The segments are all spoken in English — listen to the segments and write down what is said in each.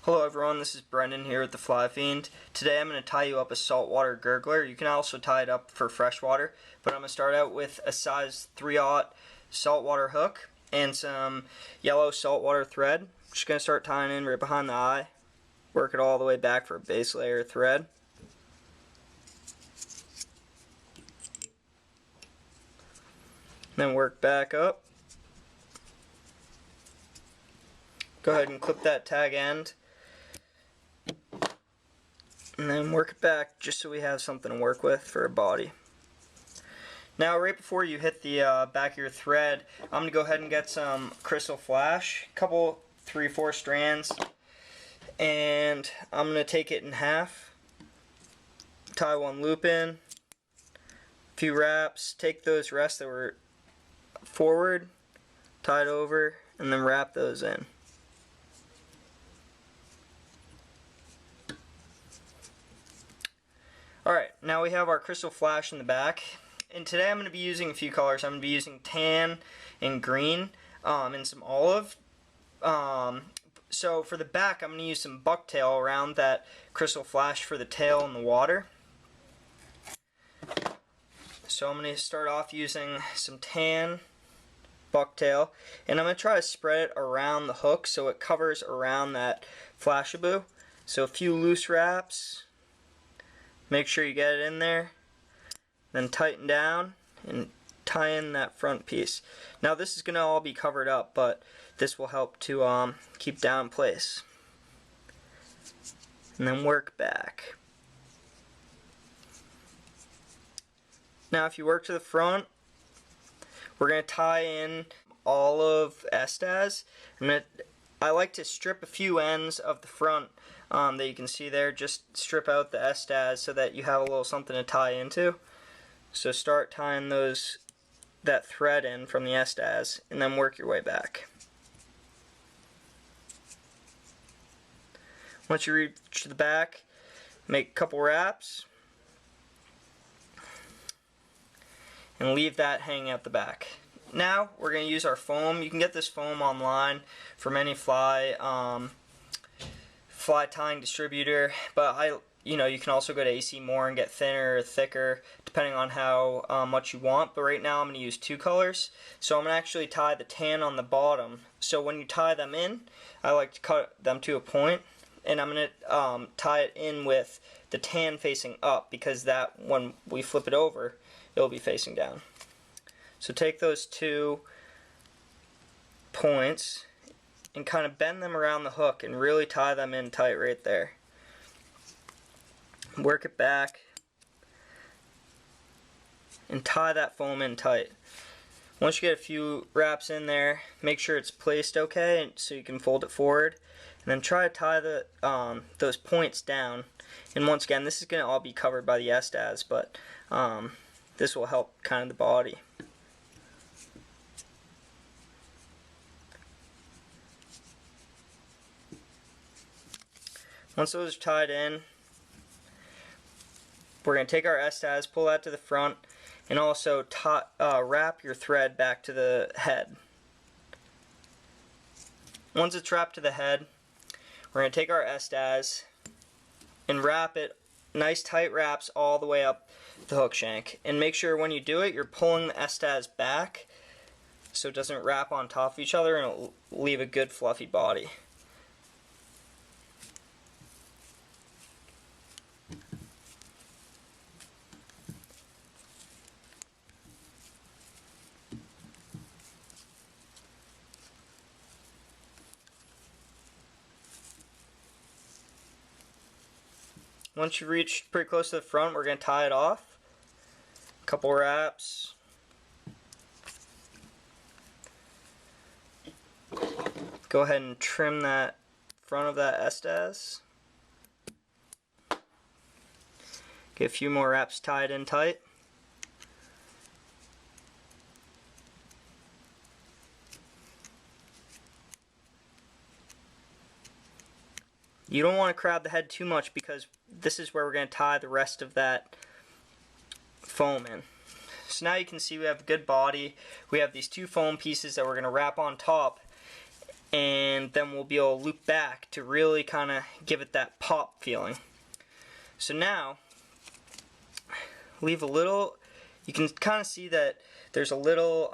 Hello everyone, this is Brendan here with the Fly Fiend. Today I'm going to tie you up a saltwater gurgler. You can also tie it up for freshwater, but I'm going to start out with a size 3/0 saltwater hook and some yellow saltwater thread. I'm just going to start tying in right behind the eye, work it all the way back for a base layer of thread. Then work back up. Go ahead and clip that tag end. And then work it back just so we have something to work with for a body. Now right before you hit the back of your thread, I'm going to go ahead and get some crystal flash, a couple 3-4 strands, and I'm going to take it in half, tie one loop in, a few wraps, take those rests that were forward, tie it over, and then wrap those in. Alright, now we have our crystal flash in the back, and today I'm going to be using a few colors. I'm going to be using tan and green and some olive. So for the back I'm going to use some bucktail around that crystal flash for the tail in the water. So I'm going to start off using some tan bucktail, and I'm going to try to spread it around the hook so it covers around that flashaboo. So a few loose wraps. Make sure you get it in there, then tighten down and tie in that front piece. Now this is going to all be covered up, but this will help to keep down in place. And then work back. Now if you work to the front, we're going to tie in all of Estaz. I like to strip a few ends of the front that you can see there. Just strip out the Estaz so that you have a little something to tie into. So start tying that thread in from the Estaz and then work your way back. Once you reach the back, make a couple wraps and leave that hanging out the back. Now we're going to use our foam. You can get this foam online from any fly tying distributor, but you can also go to AC Moore and get thinner or thicker depending on how much you want. But right now I'm going to use 2 colors. So I'm going to actually tie the tan on the bottom. So when you tie them in, I like to cut them to a point, and I'm going to tie it in with the tan facing up, because that when we flip it over, it'll be facing down. So take those 2 points and kind of bend them around the hook and really tie them in tight right there. Work it back and tie that foam in tight. Once you get a few wraps in there, make sure it's placed okay so you can fold it forward, and then try to tie those points down. And once again, this is going to all be covered by the Estaz, but this will help kind of the body. Once those are tied in, we're going to take our Estaz, pull that to the front, and also wrap your thread back to the head. Once it's wrapped to the head, we're going to take our Estaz and wrap it nice tight wraps all the way up the hook shank. And make sure when you do it, you're pulling the Estaz back so it doesn't wrap on top of each other and it'll leave a good fluffy body. Once you reach pretty close to the front, we're going to tie it off. A couple wraps. Go ahead and trim that front of that Estaz. Get a few more wraps tied in tight. You don't want to crowd the head too much, because this is where we're going to tie the rest of that foam in. So now you can see we have a good body. We have these 2 foam pieces that we're going to wrap on top, and then we'll be able to loop back to really kind of give it that pop feeling. So now, leave a little, you can kind of see that there's a little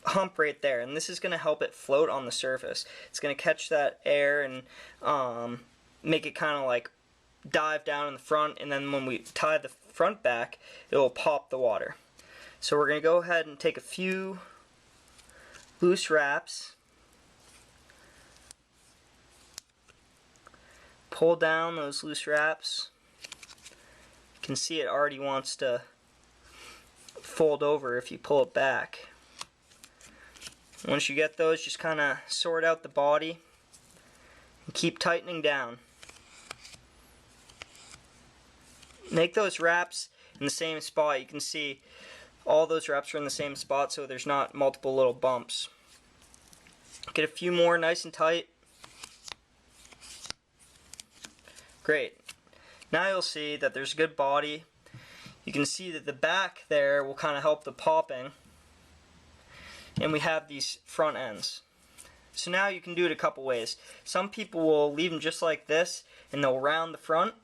hump right there, and this is going to help it float on the surface. It's going to catch that air and make it kind of like dive down in the front, and then when we tie the front back, it will pop the water. So we're going to go ahead and take a few loose wraps, pull down those loose wraps. You can see it already wants to fold over if you pull it back. Once you get those, just kind of sort out the body and keep tightening down. Make those wraps in the same spot. You can see all those wraps are in the same spot, so there's not multiple little bumps. Get a few more nice and tight. Great. Now you'll see that there's a good body. You can see that the back there will kind of help the popping. And we have these front ends. So now you can do it a couple ways. Some people will leave them just like this, and they'll round the front,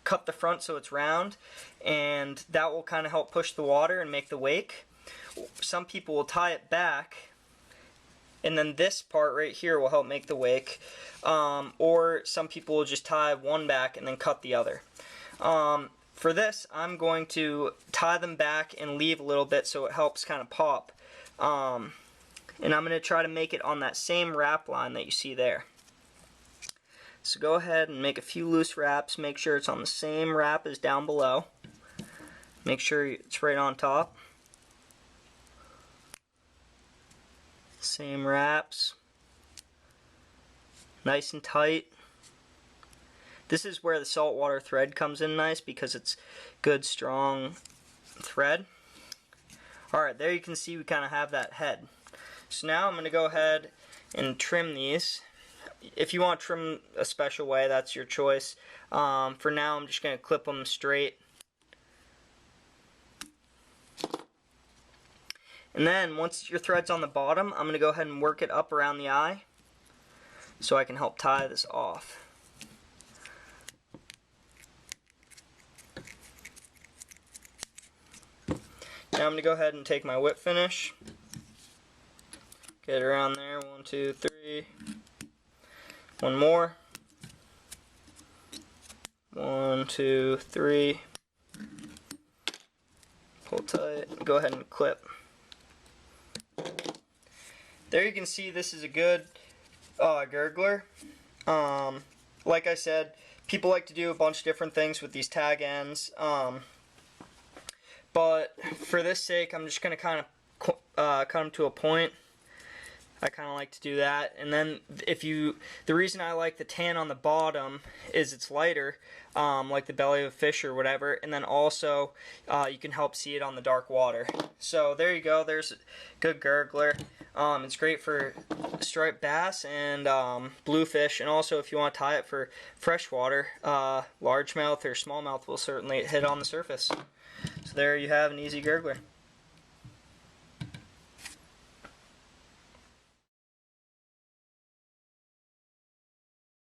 cut the front so it's round, and that will kind of help push the water and make the wake. Some people will tie it back, and then this part right here will help make the wake. Or some people will just tie one back and then cut the other. For this, I'm going to tie them back and leave a little bit so it helps kind of pop. And I'm going to try to make it on that same wrap line that you see there. So go ahead and make a few loose wraps. Make sure it's on the same wrap as down below. Make sure it's right on top. Same wraps. Nice and tight. This is where the saltwater thread comes in nice because it's good, strong thread. Alright, there you can see we kind of have that head. So now I'm going to go ahead and trim these. If you want to trim a special way, that's your choice. For now, I'm just going to clip them straight. And then, once your thread's on the bottom, I'm going to go ahead and work it up around the eye so I can help tie this off. Now I'm going to go ahead and take my whip finish, get it around there, 1, 2, 3, one more, 1, 2, 3, pull tight, go ahead and clip. There you can see this is a good gurgler. Like I said, people like to do a bunch of different things with these tag ends. But for this sake, I'm just going to kind of come to a point. I kind of like to do that. And then the reason I like the tan on the bottom is it's lighter, like the belly of a fish or whatever. And then also, you can help see it on the dark water. So there you go. There's a good gurgler. It's great for striped bass and bluefish. And also, if you want to tie it for freshwater, largemouth or smallmouth will certainly hit on the surface. So there you have an easy gurgler.